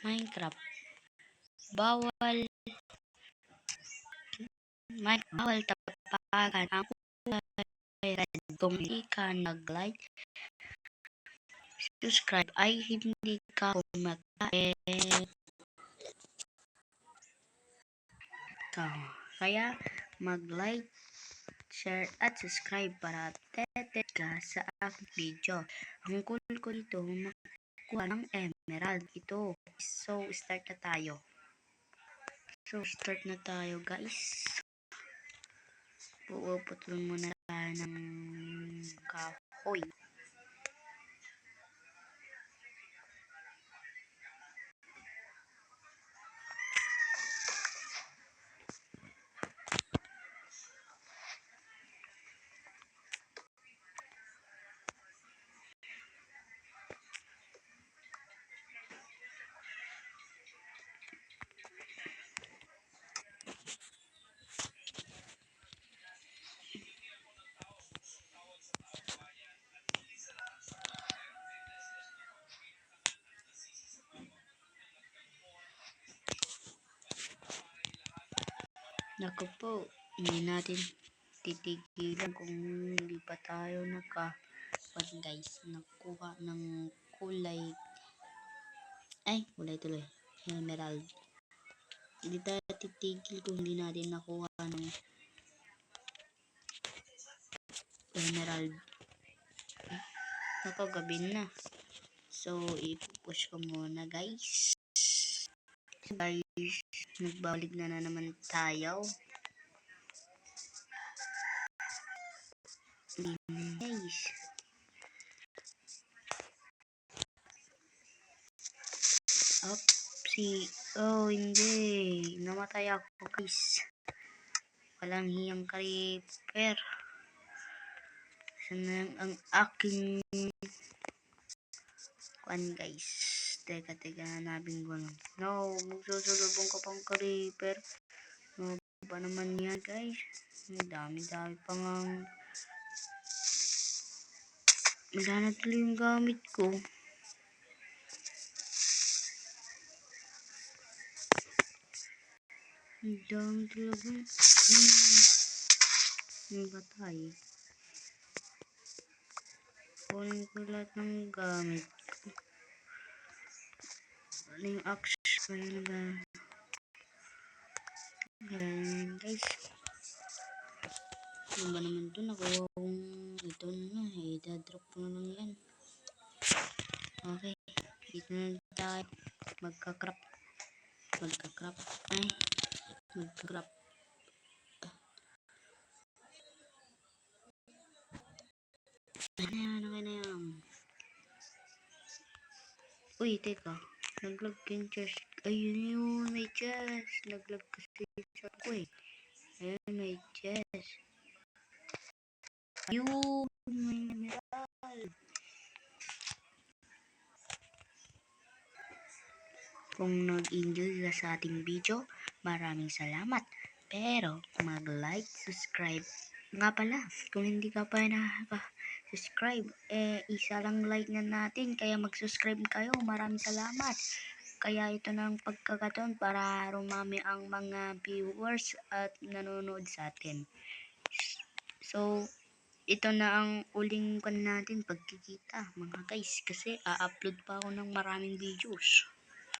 Minecraft. Bawal tapakan ang kulay kung hindi ka nag-like, subscribe ay hindi ka kumakain. Kaya mag-like, share at subscribe para updated ka sa aking video. Ang cool ko dito, makuha ng emerald ito. So start na tayo. Guys. Puputol muna tayo ng kahoy. Naku po, hindi natin titigilan kung hindi pa tayo guys, nakuha ng kulay tuloy, emerald. Hindi tayo titigil kung hindi natin nakuha ng emerald. Naku, gabi na. So, ipupush ko muna guys. Nagbalik na naman tayo. Guys. Hindi. Namatay ako guys. Walang hiyang creeper. Sana ang aking guys. Teka, hanapin ko lang. No, magsusulubong ka pang creeper. No, ba naman yan guys? Ang dami pa ngang wala na tuloy yung gamit ko. Ang dami talaga. Ang patay. Kunin ko lahat ng gamit ko. Ano yung action? Guys. Ano ba naman ito? Nakuha kong ito na. I-drop ko na lang yan. Okay. Dito na tayo. Magka-crop. Ano na yan? Uy, teka. Naglag yung chest. Ayun yun, may chest. Naglag kasi sa ko eh. Ayun, may chest. Ayun, may emerald. Kung nag-enjoy ka sa ating video, maraming salamat. Pero, mag-like, subscribe. Nga pala, kung hindi ka pa nakaka-subscribe, isa lang like na natin. Kaya mag-subscribe kayo. Maraming salamat. Kaya ito na ang pagkakataon para rumami ang mga viewers at nanonood sa atin. So, ito na ang uling natin pagkikita mga guys. Kasi a-upload pa ako ng maraming videos.